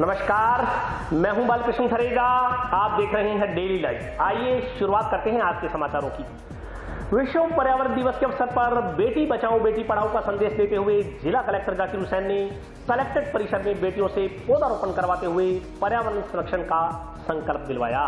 नमस्कार, मैं हूं बालकृष्ण थरेगा। आप देख रहे हैं डेली लाइव। आइए शुरुआत करते हैं आज के समाचारों की। विश्व पर्यावरण दिवस के अवसर पर बेटी बचाओ बेटी पढ़ाओ का संदेश देते हुए जिला कलेक्टर जाकिर हुसैन ने कलेक्ट्रेट परिसर में बेटियों से पौधारोपण करवाते हुए पर्यावरण संरक्षण का संकल्प दिलवाया।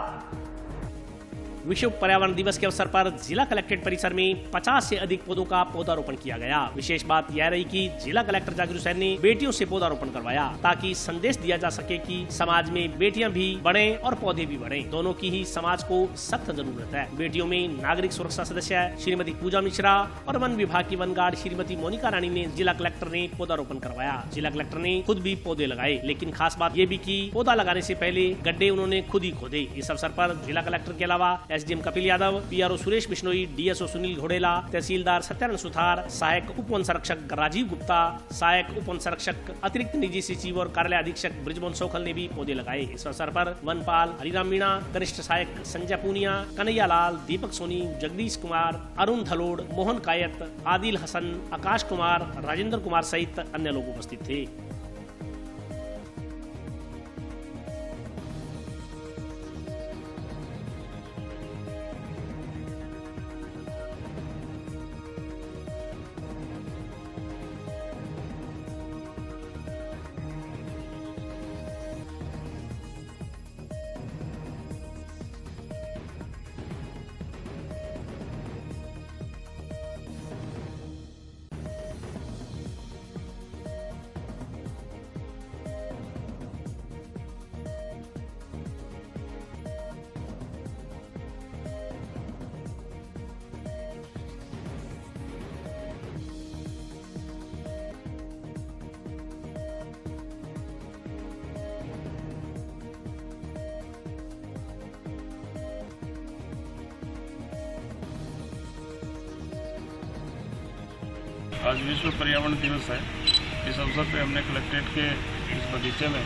विश्व पर्यावरण दिवस के अवसर पर जिला कलेक्ट्रेट परिसर में 50 से अधिक पौधों का पौधारोपण किया गया। विशेष बात यह रही कि जिला कलेक्टर जाकिर हुसैन ने बेटियों से पौधारोपण करवाया ताकि संदेश दिया जा सके कि समाज में बेटियां भी बढ़ें और पौधे भी बढ़ें। दोनों की ही समाज को सख्त जरूरत है। बेटियों में नागरिक सुरक्षा सदस्य श्रीमती पूजा मिश्रा और वन विभाग की वन गार्ड श्रीमती मोनिका रानी ने जिला कलेक्टर ने पौधारोपण करवाया। जिला कलेक्टर ने खुद भी पौधे लगाए, लेकिन खास बात ये भी की पौधा लगाने से पहले गड्ढे उन्होंने खुद ही खोदे। इस अवसर पर जिला कलेक्टर के अलावा SDM Kapil Yadav, PRO Suresh Bishnoi, DSO Sunil घोड़ेला, तहसीलदार सत्यानंद सुथार, सहायक उप वन संरक्षक राजीव गुप्ता, सहायक उप वन संरक्षक अतिरिक्त निजी सचिव और कार्यालय अधीक्षक ब्रिजमोहन सौखल ने भी पौधे लगाए। इस अवसर पर वनपाल हरिराम मीणा, कनिष्ठ सहायक संजय पूनिया, कन्हैया लाल, दीपक सोनी, जगदीश कुमार, अरुण धलोड़, मोहन कायत, आदिल हसन, आकाश कुमार, राजेंद्र कुमार सहित अन्य लोग उपस्थित थे। आज विश्व पर्यावरण दिवस है। इस अवसर पे हमने कलेक्ट्रेट के इस बगीचे में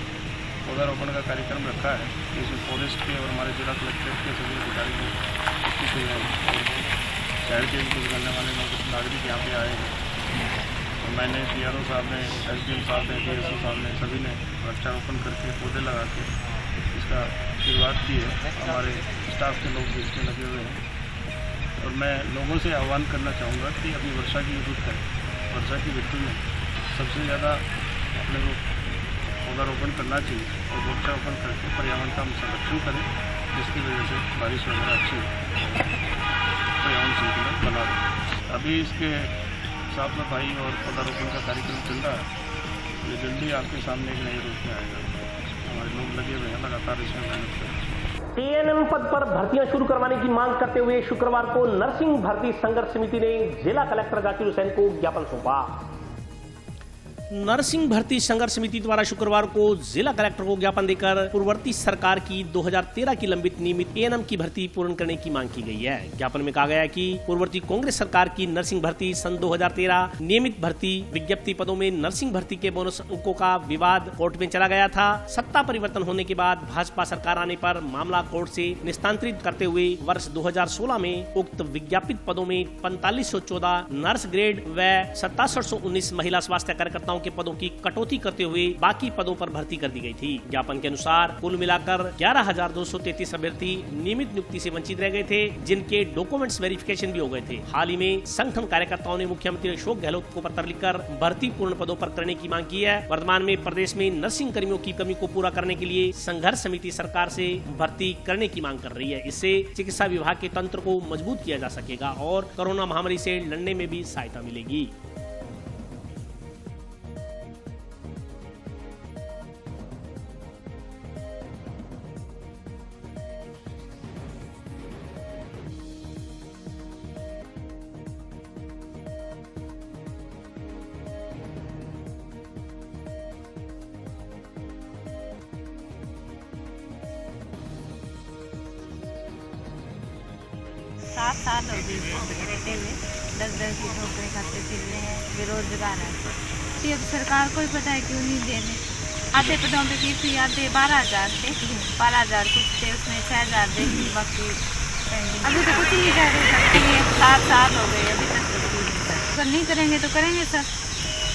पौधारोपण का कार्यक्रम रखा है। इसमें फॉरेस्ट के और हमारे जिला कलेक्ट्रेट के सभी अधिकारी उपस्थित हुए हैं और शहर के भी कुछ करने वाले नागरिक यहाँ पे आए हैं। और मैंने पीआरओ साहब ने, एसडीएम साहब ने, डीएसओ साहब ने, सभी ने वृक्षारोपण करके पौधे लगा के इसका शुरुआत की है। हमारे स्टाफ के लोग भी इसमें लगे हुए हैं और मैं लोगों से आह्वान करना चाहूँगा कि अभी वर्षा की ऋतु है। वर्षा की ऋतु में सबसे ज़्यादा अपने को पौधारोपण करना चाहिए और वृक्षारोपण करके पर्यावरण का हम संरक्षण करें, जिसकी वजह से बारिश वगैरह अच्छी पर्यावरण संतुलन बना रहे। अभी इसके साफ सफाई और पौधारोपण का कार्यक्रम चल रहा है। ये जल्दी आपके सामने एक नए रूप में आएगा। हमारे लोग लगे हुए हैं लगातार इसमें मेहनत करें। एएनएम पद पर भर्तियां शुरू करवाने की मांग करते हुए शुक्रवार को नर्सिंग भर्ती संघर्ष समिति ने जिला कलेक्टर जाकिर हुसैन को ज्ञापन सौंपा। नर्सिंग भर्ती संघर्ष समिति द्वारा शुक्रवार को जिला कलेक्टर को ज्ञापन देकर पूर्ववर्ती सरकार की 2013 की लंबित नियमित एएनएम की भर्ती पूर्ण करने की मांग की गई है। ज्ञापन में कहा गया है कि पूर्ववर्ती कांग्रेस सरकार की नर्सिंग भर्ती सन 2013 नियमित भर्ती विज्ञप्ति पदों में नर्सिंग भर्ती के बोनस अंकों का विवाद कोर्ट में चला गया था। सत्ता परिवर्तन होने के बाद भाजपा सरकार आने पर मामला कोर्ट से निस्तांतरित करते हुए वर्ष 2016 में उक्त विज्ञापित पदों में 4514 नर्स ग्रेड व 2719 महिला स्वास्थ्य कार्यकर्ताओं के पदों की कटौती करते हुए बाकी पदों पर भर्ती कर दी गई थी। ज्ञापन के अनुसार कुल मिलाकर 11,233 अभ्यर्थी नियमित नियुक्ति से वंचित रह गए थे, जिनके डॉक्यूमेंट्स वेरिफिकेशन भी हो गए थे। हाल ही में संगठन कार्यकर्ताओं ने मुख्यमंत्री अशोक गहलोत को पत्र लिखकर भर्ती पूर्ण पदों पर करने की मांग की है। वर्तमान में प्रदेश में नर्सिंग कर्मियों की कमी को पूरा करने के लिए संघर्ष समिति सरकार से भर्ती करने की मांग कर रही है। इससे चिकित्सा विभाग के तंत्र को मजबूत किया जा सकेगा और कोरोना महामारी से लड़ने में भी सहायता मिलेगी। सात साल हो गए रहते हुए 10-10 की नौकरी खाते फिर रहे हैं, बेरोजगार हैं। तो अब सरकार को ही पता है क्यों नहीं देने। आधे पदों पे की थी, आधे 12,000 थे, 12,000 कुछ थे, उसमें 6,000 देंगे, बाकी अभी तो कुछ नहीं कर रहे। 7 साल हो गए अभी तक कुछ नहीं। अगर नहीं करेंगे तो करेंगे सर,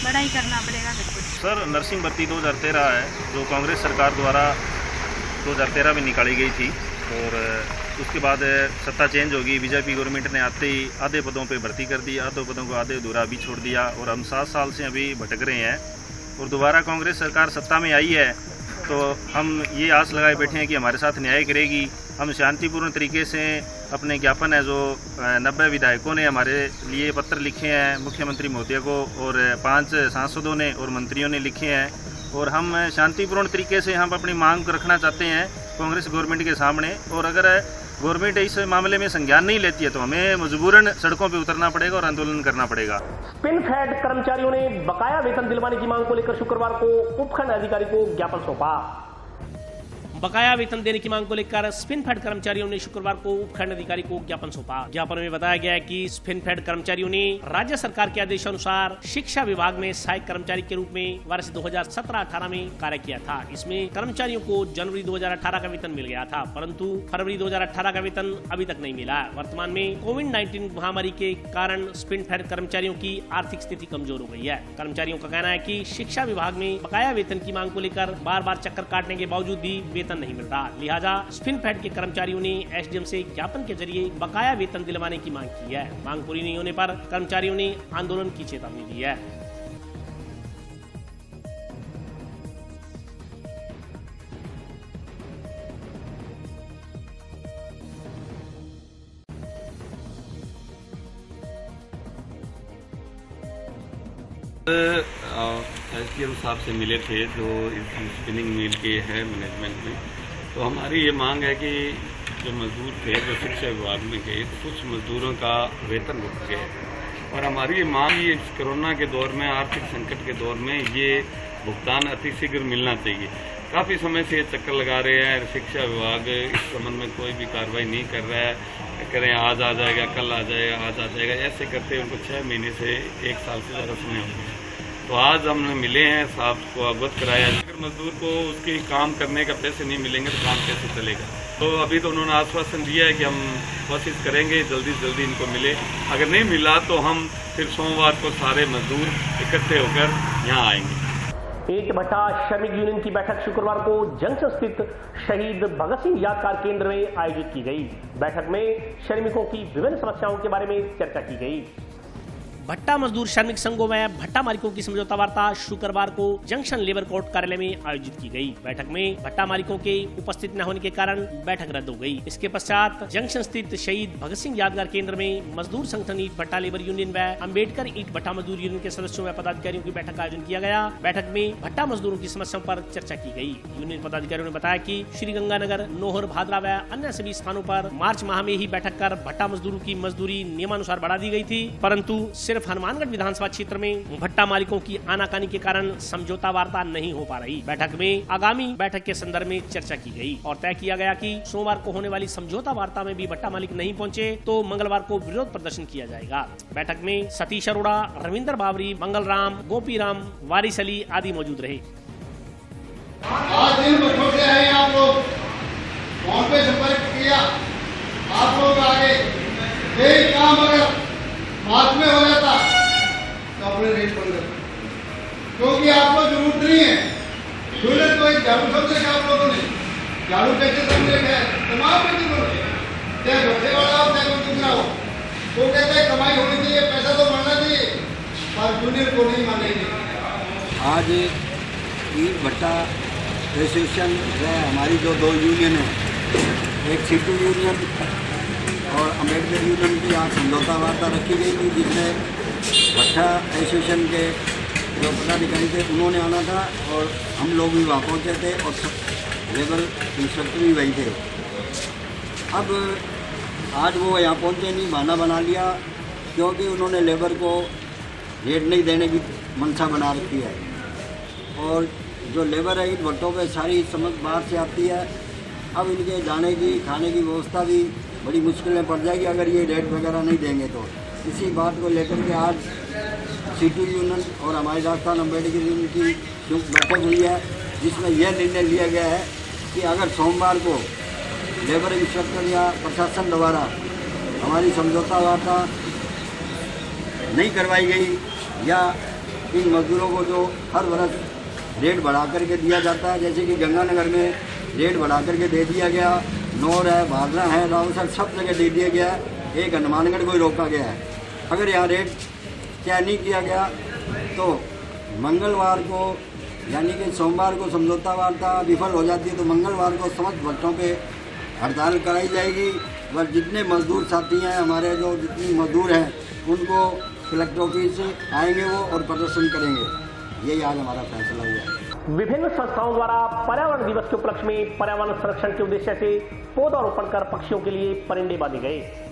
बड़ा ही करना पड़ेगा सब कुछ। सर, नर्सिंग भर्ती 2013 है जो कांग्रेस सरकार द्वारा 2013 में निकाली गई थी और उसके बाद सत्ता चेंज होगी। बीजेपी गवर्नमेंट ने आते ही आधे पदों पे भर्ती कर दी, आधे पदों को आधे अधूरा भी छोड़ दिया और हम 7 साल से अभी भटक रहे हैं। और दोबारा कांग्रेस सरकार सत्ता में आई है तो हम ये आस लगाए बैठे हैं कि हमारे साथ न्याय करेगी। हम शांतिपूर्ण तरीके से अपने ज्ञापन है जो 90 विधायकों ने हमारे लिए पत्र लिखे हैं मुख्यमंत्री महोदय को और 5 सांसदों ने और मंत्रियों ने लिखे हैं और हम शांतिपूर्ण तरीके से हम अपनी मांग को रखना चाहते हैं कांग्रेस गवर्नमेंट के सामने। और अगर गवर्नमेंट इस मामले में संज्ञान नहीं लेती है तो हमें मजबूरन सड़कों पे उतरना पड़ेगा और आंदोलन करना पड़ेगा। स्पिन फेड कर्मचारियों ने बकाया वेतन दिलवाने की मांग को लेकर शुक्रवार को उपखंड अधिकारी को ज्ञापन सौंपा। बकाया वेतन देने की मांग को लेकर स्पिन फेड कर्मचारियों ने शुक्रवार को उपखंड अधिकारी को ज्ञापन सौंपा। ज्ञापन में बताया गया है कि स्पिन फेड कर्मचारियों ने राज्य सरकार के आदेशानुसार शिक्षा विभाग में सहायक कर्मचारी के रूप में वर्ष 2017-18 में कार्य किया था। इसमें कर्मचारियों को जनवरी 2018 का वेतन मिल गया था, परंतु फरवरी 2018 का वेतन अभी तक नहीं मिला। वर्तमान में कोविड-19 महामारी के कारण स्पिन फेड कर्मचारियों की आर्थिक स्थिति कमजोर हो गई है। कर्मचारियों का कहना है कि शिक्षा विभाग में बकाया वेतन की मांग को लेकर बार बार चक्कर काटने के बावजूद भी वेतन नहीं मिल रहा। लिहाजा स्पिन फेड के कर्मचारियों ने एसडीएम से ज्ञापन के जरिए बकाया वेतन दिलवाने की मांग की है। मांग पूरी नहीं होने पर कर्मचारियों ने आंदोलन की चेतावनी दी है। एसडीएम साहब से मिले थे जो इस स्पिनिंग मिल के हैं मैनेजमेंट में, तो हमारी ये मांग है कि जो मजदूर थे जो शिक्षा विभाग में गए कुछ मजदूरों का वेतन रुक गया और हमारी ये मांग ये कोरोना के दौर में आर्थिक संकट के दौर में ये भुगतान अतिशीघ्र मिलना चाहिए। काफ़ी समय से ये चक्कर लगा रहे हैं, शिक्षा विभाग इस संबंध में कोई भी कार्रवाई नहीं कर रहा है। करें आज आ जाएगा, कल आ जाएगा, आज आ जाएगा, ऐसे करते उनको 6 महीने से 1 साल से ज़्यादा समय हो गया। तो आज हम मिले हैं, साहब को अवगत कराया। अगर मजदूर को उसके काम करने का पैसे नहीं मिलेंगे तो काम कैसे चलेगा। तो अभी तो उन्होंने आश्वासन दिया है कि हम कोशिश करेंगे जल्दी से जल्दी इनको मिले। अगर नहीं मिला तो हम फिर सोमवार को सारे मजदूर इकट्ठे होकर यहाँ आएंगे। ईंट भट्टा श्रमिक यूनियन की बैठक शुक्रवार को जंक्शन स्थित शहीद भगत सिंह यादगार केंद्र में आयोजित की गई। बैठक में श्रमिकों की विभिन्न समस्याओं के बारे में चर्चा की गई। भट्टा मजदूर श्रमिक संघों में भट्टा मालिकों की समझौता वार्ता शुक्रवार को जंक्शन लेबर कोर्ट कार्यालय में आयोजित की गई। बैठक में भट्टा मालिकों के उपस्थित न होने के कारण बैठक रद्द हो गई। इसके पश्चात जंक्शन स्थित शहीद भगत सिंह यादगार केंद्र में मजदूर संगठन ईंट भट्टा लेबर यूनियन व अम्बेडकर ईंट भट्टा मजदूर यूनियन के सदस्यों व पदाधिकारियों की बैठक का आयोजन किया गया। बैठक में भट्टा मजदूरों की समस्याओं पर चर्चा की गई। यूनियन पदाधिकारियों ने बताया कि श्रीगंगानगर, नोहर, भादरा व अन्य सभी स्थानों पर मार्च माह में ही बैठक कर भट्टा मजदूरों की मजदूरी नियमानुसार बढ़ा दी गई थी, परंतु सिर्फ हनुमानगढ़ विधानसभा क्षेत्र में भट्टा मालिकों की आनाकानी के कारण समझौता वार्ता नहीं हो पा रही। बैठक में आगामी बैठक के संदर्भ में चर्चा की गई और तय किया गया कि सोमवार को होने वाली समझौता वार्ता में भी भट्टा मालिक नहीं पहुंचे तो मंगलवार को विरोध प्रदर्शन किया जाएगा। बैठक में सतीश अरोड़ा, रविंद्र बाबरी, मंगल राम, गोपी राम, वारिस अली आदि मौजूद रहे। आज दिन बच्चों से आए आप लोग फोन पे संपर्क किया, आप लोग आगे यही काम अगर मार्च में हो जाता तो अपने रेट बंद कर, क्योंकि आपको जरूरत नहीं है। यूनियन को एक झाड़ू समझ रखा आप लोगों ने, झाड़ू कैसे समझ रखा है तमाम मजदूरों ने, चाहे बच्चे वाला हो चाहे कोई दूसरा हो, वो कहते हैं कमाई होनी चाहिए, पैसा तो बढ़ना चाहिए, पर यूनियन को नहीं मानेंगे। आज ईंट भट्टा एसोसिएशन है, हमारी जो 2 यूनियन है, एक सीटू यूनियन और अम्बेडकर यूनियन की आज समझौता वार्ता रखी गई थी, जिसमें भट्टा एसोसिएशन के जो पदाधिकारी थे उन्होंने आना था और हम लोग भी वहाँ पहुँचे थे और लेबर इंस्पेक्टर भी वही थे। अब आज वो यहाँ पहुँचे नहीं, बहाना बना लिया क्योंकि उन्होंने लेबर को रेट नहीं देने की मंशा बना रखी है और जो लेबर है ईंट भट्टों पे सारी समझ बाहर से आती है। अब इनके जाने की खाने की व्यवस्था भी बड़ी मुश्किलें पड़ जाएगी अगर ये रेट वगैरह नहीं देंगे तो। इसी बात को लेकर के आज सीटू यूनियन और हमारी राजस्थान अम्बेडकर यूनियन की बैठक हुई है, जिसमें यह निर्णय लिया गया है कि अगर सोमवार को लेबर इंस्पेक्टर या प्रशासन द्वारा हमारी समझौता वार्ता नहीं करवाई गई या इन मजदूरों को जो हर वर्ष रेट बढ़ा करके दिया जाता है, जैसे कि गंगानगर में रेट बढ़ा करके दे दिया गया, नौर है, भादरा है, रावसर सब जगह दे दिया गया है, एक हनुमानगढ़ को ही रोका गया है। अगर यहाँ रेट क्या नहीं किया गया तो मंगलवार को यानी कि सोमवार को समझौता वार्ता विफल हो जाती है तो मंगलवार को समस्त भट्टों पे हड़ताल कराई जाएगी। और जितने मजदूर साथी हैं हमारे, जो जितने मजदूर हैं, उनको कलेक्टर ऑफिस आएंगे वो और प्रदर्शन करेंगे। यही आज हमारा फैसला हुआ है। विभिन्न संस्थाओं द्वारा पर्यावरण दिवस के उपलक्ष्य में पर्यावरण संरक्षण के उद्देश्य से पौधारोपण कर पक्षियों के लिए परिंदे बांधे गए।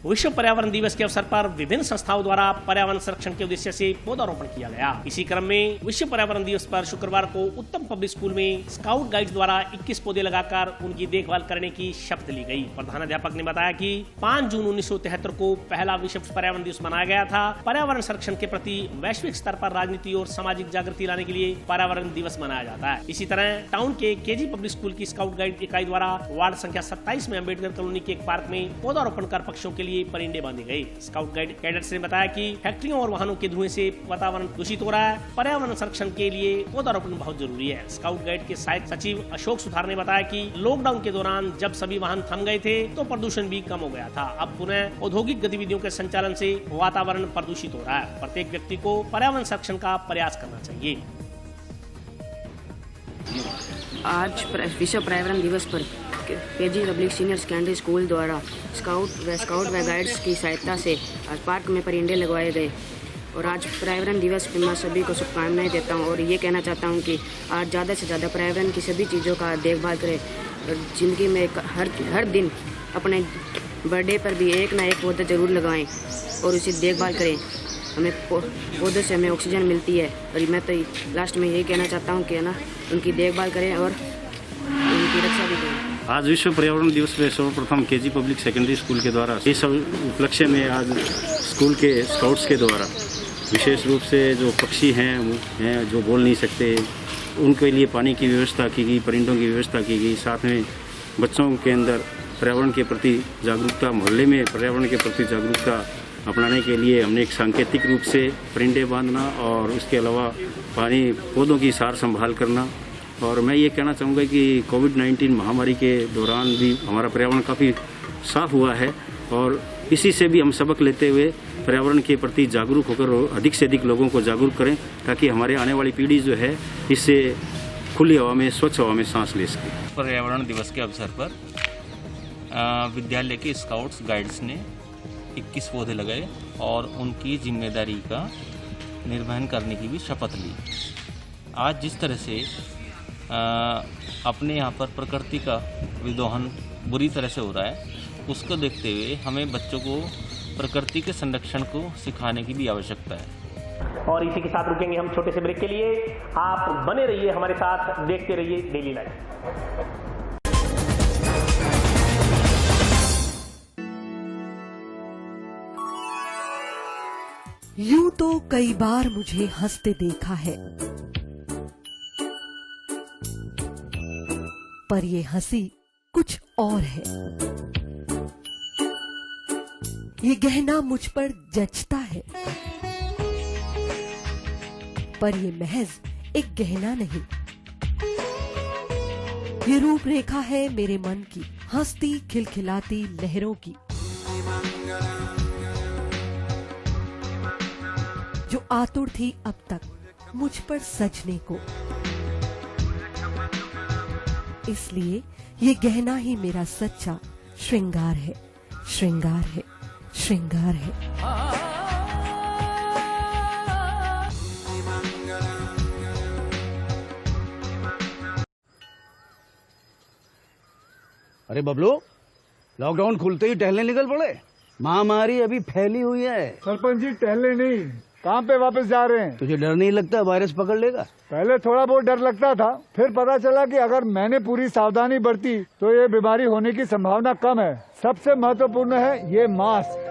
विश्व पर्यावरण दिवस के अवसर पर विभिन्न संस्थाओं द्वारा पर्यावरण संरक्षण के उद्देश्य से पौधारोपण किया गया। इसी क्रम में विश्व पर्यावरण दिवस पर शुक्रवार को उत्तम पब्लिक स्कूल में स्काउट गाइड्स द्वारा 21 पौधे लगाकर उनकी देखभाल करने की शपथ ली गई। प्रधानाध्यापक ने बताया कि 5 जून 1973 को पहला विश्व पर्यावरण दिवस मनाया गया था। पर्यावरण संरक्षण के प्रति वैश्विक स्तर पर राजनीति और सामाजिक जागृति लाने के लिए पर्यावरण दिवस मनाया जाता है। इसी तरह टाउन के केजी पब्लिक स्कूल की स्काउट गाइड इकाई द्वारा वार्ड संख्या 27 में अम्बेडकर कॉलोनी के एक पार्क में पौधारोपण कर पक्षियों के लिए परिंदे बांधे गए। स्काउट गाइड कैडेट्स ने बताया कि फैक्ट्रियों और वाहनों के धुएं से वातावरण दूषित हो रहा है। पर्यावरण संरक्षण के लिए पौधारोपण बहुत जरूरी है। स्काउट गाइड के सहायक सचिव अशोक सुथार ने बताया कि लॉकडाउन के दौरान जब सभी वाहन थम गए थे तो प्रदूषण भी कम हो गया था। अब पुनः औद्योगिक गतिविधियों के संचालन से वातावरण प्रदूषित हो रहा है। प्रत्येक व्यक्ति को पर्यावरण संरक्षण का प्रयास करना चाहिए। आज विश्व पर्यावरण दिवस पर KG public senior secondary school द्वारा स्काउट व गाइड्स की सहायता से आज पार्क में परिंदे लगवाए गए। और आज पर्यावरण दिवस पर मैं सभी को शुभकामनाएं देता हूं और ये कहना चाहता हूं कि आज ज़्यादा से ज़्यादा पर्यावरण की सभी चीज़ों का देखभाल करें और ज़िंदगी में हर दिन अपने बर्थडे पर भी एक ना एक पौधा ज़रूर लगाएं और उसी देखभाल करें। हमें पौधों से हमें ऑक्सीजन मिलती है और मैं तो लास्ट में यही कहना चाहता हूँ कि ना उनकी देखभाल करें और उनकी रक्षा भी करें। आज विश्व पर्यावरण दिवस में सर्वप्रथम केजी पब्लिक सेकेंडरी स्कूल के द्वारा इस उपलक्ष्य में आज स्कूल के स्काउट्स के द्वारा विशेष रूप से जो पक्षी हैं जो बोल नहीं सकते, उनके लिए पानी की व्यवस्था की गई, परिंदों की व्यवस्था की गई। साथ में बच्चों के अंदर पर्यावरण के प्रति जागरूकता, मोहल्ले में पर्यावरण के प्रति जागरूकता अपनाने के लिए हमने एक सांकेतिक रूप से परिंदे बांधना और उसके अलावा पानी पौधों की सार संभाल करना। और मैं ये कहना चाहूँगा कि कोविड-19 महामारी के दौरान भी हमारा पर्यावरण काफ़ी साफ हुआ है और इसी से भी हम सबक लेते हुए पर्यावरण के प्रति जागरूक होकर अधिक से अधिक लोगों को जागरूक करें ताकि हमारे आने वाली पीढ़ी जो है इससे खुली हवा में, स्वच्छ हवा में सांस ले सके। पर्यावरण दिवस के अवसर पर विद्यालय के स्काउट्स गाइड्स ने 21 पौधे लगाए और उनकी जिम्मेदारी का निर्वहन करने की भी शपथ ली। आज जिस तरह से अपने यहाँ पर प्रकृति का विदोहन बुरी तरह से हो रहा है, उसको देखते हुए हमें बच्चों को प्रकृति के संरक्षण को सिखाने की भी आवश्यकता है। और इसी के साथ रुकेंगे हम छोटे से ब्रेक के लिए। आप बने रहिए हमारे साथ, देखते रहिए डेली लाइफ। यूं तो कई बार मुझे हंसते देखा है, पर ये हंसी कुछ और है। ये गहना मुझ पर जचता है, पर ये महज एक गहना नहीं, ये रूपरेखा है मेरे मन की, हंसती खिलखिलाती लहरों की, जो आतुर थी अब तक मुझ पर सजने को। इसलिए ये गहना ही मेरा सच्चा श्रृंगार है, श्रृंगार है, श्रृंगार है। अरे बबलू, लॉकडाउन खुलते ही टहलने निकल पड़े। महामारी अभी फैली हुई है। सरपंच जी टहलने नहीं, काम पे वापस जा रहे हैं। तुझे डर नहीं लगता वायरस पकड़ लेगा? पहले थोड़ा बहुत डर लगता था, फिर पता चला कि अगर मैंने पूरी सावधानी बरती तो ये बीमारी होने की संभावना कम है। सबसे महत्वपूर्ण है ये मास्क।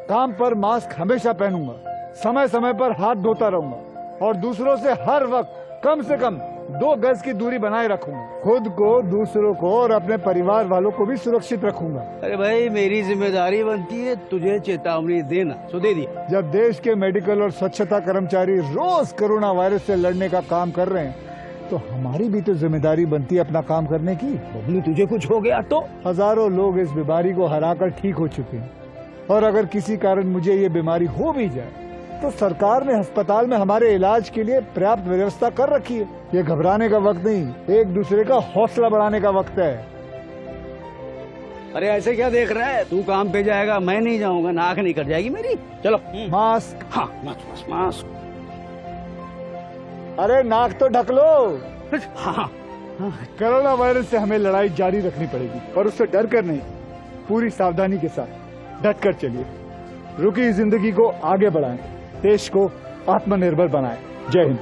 काम पर मास्क हमेशा पहनूंगा, समय समय पर हाथ धोता रहूंगा और दूसरों से हर वक्त कम से कम 2 गज की दूरी बनाए रखूंगा। खुद को, दूसरों को और अपने परिवार वालों को भी सुरक्षित रखूंगा। अरे भाई, मेरी जिम्मेदारी बनती है तुझे चेतावनी देना, सो दे दिया। जब देश के मेडिकल और स्वच्छता कर्मचारी रोज कोरोना वायरस से लड़ने का काम कर रहे हैं, तो हमारी भी तो जिम्मेदारी बनती है अपना काम करने की। बबलू, तुझे कुछ हो गया तो? हजारों लोग इस बीमारी को हराकर ठीक हो चुके हैं, और अगर किसी कारण मुझे ये बीमारी हो भी जाए तो सरकार ने अस्पताल में हमारे इलाज के लिए पर्याप्त व्यवस्था कर रखी है। ये घबराने का वक्त नहीं, एक दूसरे का हौसला बढ़ाने का वक्त है। अरे ऐसे क्या देख रहा है? तू काम पे जाएगा, मैं नहीं जाऊंगा, नाक नहीं कट जाएगी मेरी। चलो। मास्क। हाँ, मास्क। अरे नाक तो ढक लो। हाँ। कोरोना वायरस से हमें लड़ाई जारी रखनी पड़ेगी, और उससे डर कर नहीं, पूरी सावधानी के साथ डट कर चलिए। रुकी जिंदगी को आगे बढ़ाएं, देश को आत्मनिर्भर बनाएं। जय हिंद।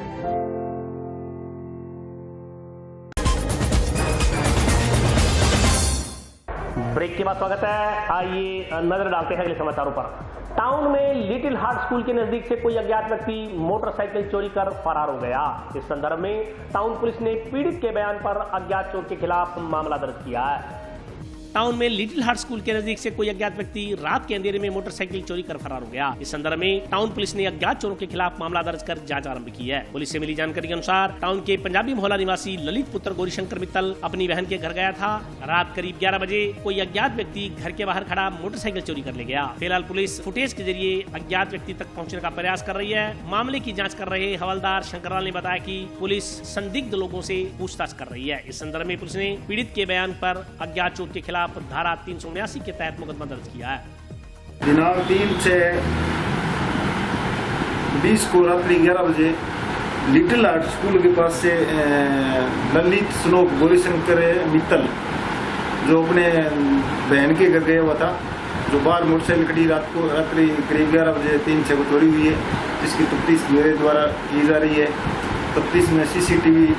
ब्रेक के बाद स्वागत है। आइए नजर डालते हैं अगले समाचारों पर। टाउन में लिटिल हार्ट स्कूल के नजदीक से कोई अज्ञात व्यक्ति मोटरसाइकिल चोरी कर फरार हो गया। इस संदर्भ में टाउन पुलिस ने पीड़ित के बयान पर अज्ञात चोर के खिलाफ मामला दर्ज किया है। टाउन में लिटिल हार्ट स्कूल के नजदीक से कोई अज्ञात व्यक्ति रात के अंधेरे में मोटरसाइकिल चोरी कर फरार हो गया। इस संदर्भ में टाउन पुलिस ने अज्ञात चोरों के खिलाफ मामला दर्ज कर जांच आरंभ की है। पुलिस से मिली जानकारी के अनुसार टाउन के पंजाबी मोहल्ला निवासी ललित पुत्र गौरीशंकर मित्तल अपनी बहन के घर गया था। रात करीब 11 बजे कोई अज्ञात व्यक्ति घर के बाहर खड़ा मोटरसाइकिल चोरी कर ले गया। फिलहाल पुलिस फुटेज के जरिए अज्ञात व्यक्ति तक पहुँचने का प्रयास कर रही है। मामले की जाँच कर रहे हवलदार शंकरलाल ने बताया कि पुलिस संदिग्ध लोगों से पूछताछ कर रही है। इस संदर्भ में पुलिस ने पीड़ित के बयान पर अज्ञात चोर के खिलाफ धारा 379 के तहत मुकदमा दर्ज किया है। दिनांक 3 से 20 को रात्रि 11 बजे लिटिल हार्ट स्कूल के पास से ललित श्लोक गौरीशंकर मित्तल जो अपने बहन के घर गया हुआ था, जो बाहर मोटरसाइकिल खड़ी रात्रि करीब 11 बजे 3 से को चोरी हुई है, जिसकी तफ्तीश मेरे द्वारा की जा रही है। तफ्तीश में CCTV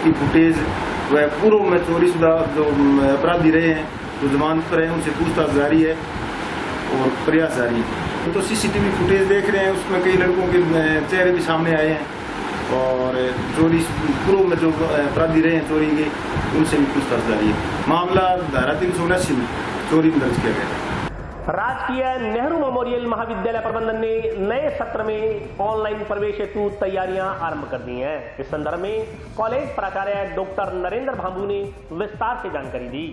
की फुटेज व पूर्व में चोरीशुदा जो अपराधी रहे हैं, जो जमानत पर हैं, उनसे पूछताछ जारी है और प्रयास जारी है। तो CCTV फुटेज देख रहे हैं, उसमें कई लड़कों के चेहरे भी सामने आए हैं, और चोरी पूर्व में जो अपराधी रहे हैं चोरी के, उनसे भी पूछताछ जारी है। मामला धारा 379 में चोरी में दर्ज किया गया है। राजकीय नेहरू मेमोरियल महाविद्यालय प्रबंधन ने नए सत्र में ऑनलाइन प्रवेश हेतु तैयारियां आरंभ कर दी हैं। इस संदर्भ में कॉलेज प्राचार्य डॉक्टर नरेंद्र भांबू ने विस्तार से जानकारी दी।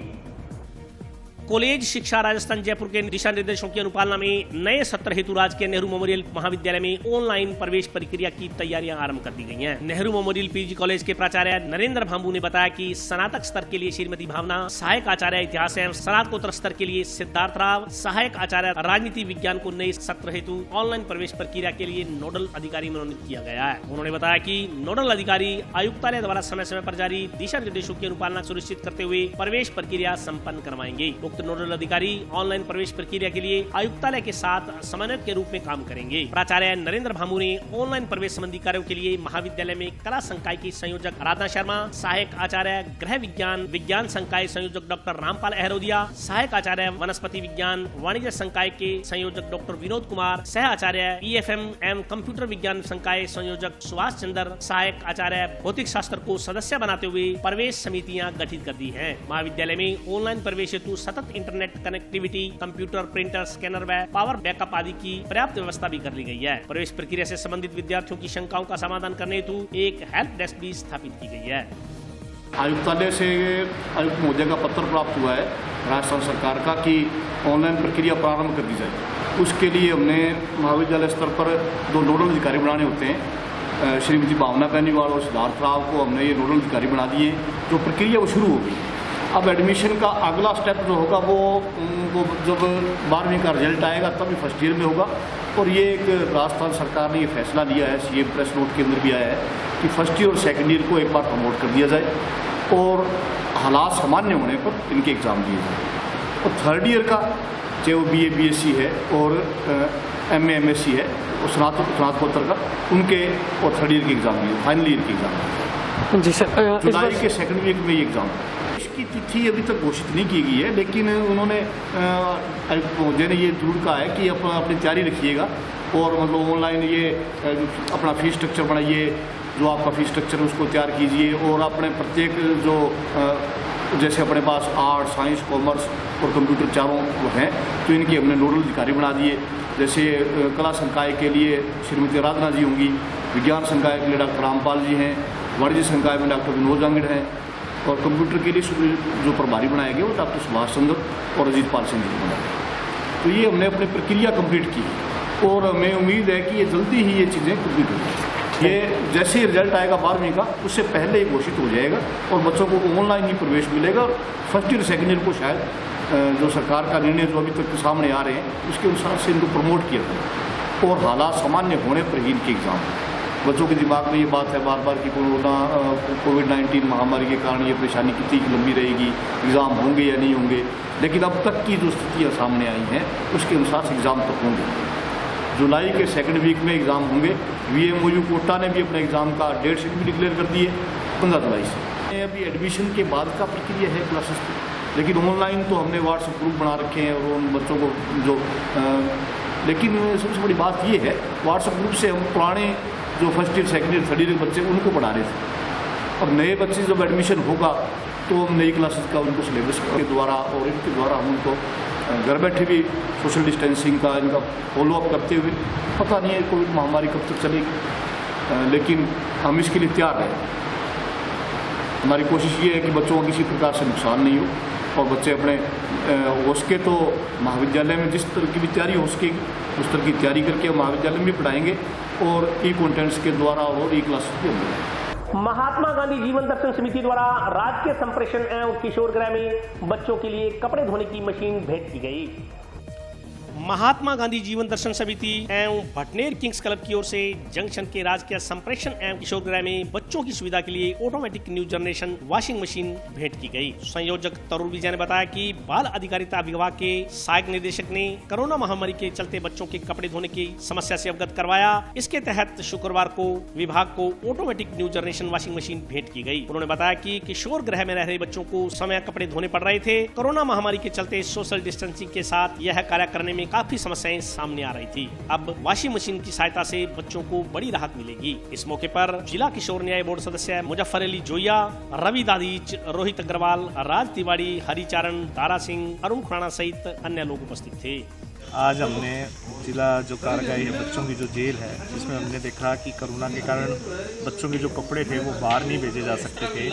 कॉलेज शिक्षा राजस्थान जयपुर के दिशा निर्देशों की अनुपालना में नए सत्र हेतु राजकीय नेहरू मेमोरियल महाविद्यालय में ऑनलाइन प्रवेश प्रक्रिया की तैयारियां आरंभ कर दी गई हैं। नेहरू मेमोरियल PG कॉलेज के प्राचार्य नरेंद्र भांबू ने बताया कि स्नातक स्तर के लिए श्रीमती भावना, सहायक आचार्य इतिहास एवं स्नातकोत्तर स्तर के लिए सिद्धार्थ राव, सहायक आचार्य राजनीति विज्ञान को नए सत्र हेतु ऑनलाइन प्रवेश प्रक्रिया के लिए नोडल अधिकारी मनोनीत किया गया है। उन्होंने बताया कि नोडल अधिकारी आयुक्तालय द्वारा समय समय पर जारी दिशा निर्देशों की अनुपालना सुनिश्चित करते हुए प्रवेश प्रक्रिया संपन्न करवाएंगे। नोडल अधिकारी ऑनलाइन प्रवेश प्रक्रिया के लिए आयुक्तालय के साथ समन्वयक के रूप में काम करेंगे। प्राचार्य नरेंद्र भांबू ने ऑनलाइन प्रवेश संबंधी कार्यों के लिए महाविद्यालय में कला संकाय की संयोजक राधा शर्मा, सहायक आचार्य गृह विज्ञान संकाय संयोजक डॉक्टर रामपाल अहरोदिया, सहायक आचार्य वनस्पति विज्ञान वाणिज्य संकाय के संयोजक डॉक्टर विनोद कुमार, सह आचार्य EFM एवं कंप्यूटर विज्ञान संकाय संयोजक सुभाष चंद्र, सहायक आचार्य भौतिक शास्त्र को सदस्य बनाते हुए प्रवेश समितियां गठित कर दी हैं। महाविद्यालय में ऑनलाइन प्रवेश हेतु सतत internet connectivity, computer, printer, scanner व पावर बैकअप आदि की पर्याप्त व्यवस्था भी कर ली गई है। प्रवेश प्रक्रिया से संबंधित विद्यार्थियों की शंकाओं का समाधान करने हेतु एक हेल्प डेस्क भी स्थापित की गई है। आयुक्तालय से आयुक्त महोदय का पत्र प्राप्त हुआ है राजस्थान सरकार का कि ऑनलाइन प्रक्रिया प्रारंभ कर दी जाए। उसके लिए हमने महाविद्यालय स्तर पर 2 नोडल अधिकारी बनाने होते हैं। श्रीमती भावना बेनीवाल और सिद्धार्थ राव को हमने ये नोडल अधिकारी बना दिए, जो प्रक्रिया वो शुरू होगी। अब एडमिशन का अगला स्टेप जो होगा वो जब 12वीं का रिजल्ट आएगा तभी फर्स्ट ईयर में होगा। और ये एक राजस्थान सरकार ने ये फैसला लिया है, CM प्रेस नोट के अंदर भी आया है कि फर्स्ट ईयर और सेकेंड ईयर को एक बार प्रमोट कर दिया जाए और हालात सामान्य होने पर इनके एग्ज़ाम दिए जाए। और थर्ड ईयर का चाहे वो BA BSc है और MA MSc है और स्नातकोत्तर का, उनके और थर्ड ईयर के एग्ज़ाम दिए, फाइनल ईयर के एग्ज़ाम जी सर। जुलाई के सेकेंड वीक में ये एग्ज़ाम इसकी तिथि अभी तक घोषित नहीं की गई है, लेकिन उन्होंने आयुक्त महोदय ने ये जरूर कहा है कि अपनी तैयारी रखिएगा और मतलब ऑनलाइन ये अपना फीस स्ट्रक्चर बनाइए, जो आपका फीस स्ट्रक्चर है उसको तैयार कीजिए, और अपने प्रत्येक जो जैसे अपने पास आर्ट, साइंस, कॉमर्स और कंप्यूटर चारों हैं, तो इनके हमने नोडल अधिकारी बना दिए। जैसे कला संकाय के लिए श्रीमती आराधना जी होंगी, विज्ञान संकाय के लिए डॉक्टर रामपाल जी हैं, वाणिज्य संकाय में डॉक्टर विनोद जांगिड़ हैं, और कंप्यूटर के लिए जो प्रभारी बनाए गए वो डॉक्टर सुभाष चंद्र और अजीत पाल सिंह जी को बनाए। तो ये हमने अपनी प्रक्रिया कंप्लीट की, और हमें उम्मीद है कि ये जल्दी ही ये चीज़ें कंप्लीट हो जाएंगी। ये जैसे ही रिजल्ट आएगा 12वीं का, उससे पहले ही घोषित हो जाएगा, और बच्चों को ऑनलाइन ही प्रवेश मिलेगा। फर्स्ट ईयर सेकेंड ईयर को शायद जो सरकार का निर्णय जो अभी तक के सामने आ रहे हैं उसके अनुसार से इनको प्रमोट किया जाए, और हालात सामान्य होने पर ही इनके एग्ज़ाम। बच्चों के दिमाग में ये बात है बार बार कि कोविड-19 महामारी के कारण ये परेशानी कितनी लंबी रहेगी, एग्ज़ाम होंगे या नहीं होंगे, लेकिन अब तक की जो स्थितियाँ सामने आई हैं उसके अनुसार से एग्ज़ाम तो होंगे। जुलाई के सेकंड वीक में एग्ज़ाम होंगे। VMOU कोटा ने भी अपने एग्ज़ाम का डेट शीट भी डिक्लेयर कर दी है 15 जुलाई से। अभी एडमिशन के बाद का प्रक्रिया है क्लासेस की, लेकिन ऑनलाइन तो हमने व्हाट्सएप ग्रुप बना रखे हैं, और उन बच्चों को जो लेकिन सबसे बड़ी बात ये है, व्हाट्सएप ग्रुप से हम पुराने जो first year, second year, third year के बच्चे उनको पढ़ा रहे थे। अब नए बच्चे जब एडमिशन होगा तो हम नई क्लासेस का उनको सिलेबस के द्वारा और इनके द्वारा हम उनको घर बैठे भी सोशल डिस्टेंसिंग का इनका फॉलोअप करते हुए, पता नहीं है कोविड महामारी कब तक चलेगी, लेकिन हम इसके लिए तैयार हैं। हमारी कोशिश ये है कि बच्चों को किसी प्रकार से नुकसान नहीं हो, और बच्चे अपने हो सके तो महाविद्यालय में जिस तरह की भी तैयारी हो सकेगी उस तरह की तैयारी करके महाविद्यालय में भी पढ़ाएंगे, और ई-कंटेंट्स के द्वारा और ई-क्लासेस भी होंगे। महात्मा गांधी जीवन दर्शन समिति द्वारा राजकीय संप्रेषण एवं किशोर गृह में बच्चों के लिए कपड़े धोने की मशीन भेंट की गई। महात्मा गांधी जीवन दर्शन समिति एवं भटनेर किंग्स क्लब की ओर से जंक्शन के राजकीय संप्रेषण एवं किशोर गृह में बच्चों की सुविधा के लिए automatic new generation washing machine भेंट की गई। संयोजक तरुण विजय ने बताया कि बाल अधिकारिता विभाग के सहायक निदेशक ने कोरोना महामारी के चलते बच्चों के कपड़े धोने की समस्या से अवगत करवाया। इसके तहत शुक्रवार को विभाग को automatic new generation washing machine भेंट की गई। उन्होंने बताया कि किशोर गृह में रह रहे बच्चों को समय कपड़े धोने पड़ रहे थे। कोरोना महामारी के चलते सोशल डिस्टेंसिंग के साथ यह कार्य करने में काफी समस्याएं सामने आ रही थी। अब वॉशिंग मशीन की सहायता से बच्चों को बड़ी राहत मिलेगी। इस मौके पर जिला किशोर न्याय बोर्ड सदस्य मुजफ्फर अली जोया, रवि दादीच, रोहित अग्रवाल, राज तिवारी, हरिचारण, दारा सिंह, अरुण खुराना सहित अन्य लोग उपस्थित थे। आज हमने जिला जो कारगाही है बच्चों की जो जेल है, जिसमें हमने देखा कि कोरोना के कारण बच्चों के जो कपड़े थे वो बाहर नहीं भेजे जा सकते थे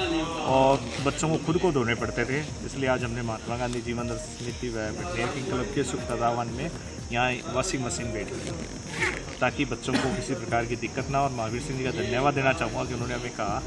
और बच्चों को खुद को धोने पड़ते थे। इसलिए आज हमने महात्मा गांधी जीवन दर्शन समिति व भटनेर किंग्स क्लब के सुख तत्वावधान में यहाँ वॉशिंग मशीन भेंट की ताकि बच्चों को किसी प्रकार की दिक्कत ना। और महावीर सिंह जी का धन्यवाद देना चाहूँगा कि उन्होंने हमें कहा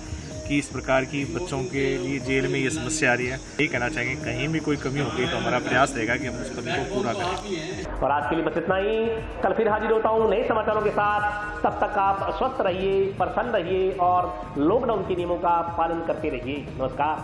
कि इस प्रकार की बच्चों के लिए जेल में ये समस्या आ रही है। यही कहना चाहेंगे कहीं भी कोई कमी होगी तो हमारा प्रयास रहेगा कि हम उस कमी को पूरा करें। और आज के लिए बस इतना ही। कल फिर हाजिर होता हूँ नए समाचारों के साथ। तब तक आप स्वस्थ रहिए, प्रसन्न रहिए और लॉकडाउन के नियमों का पालन करते रहिए। नमस्कार।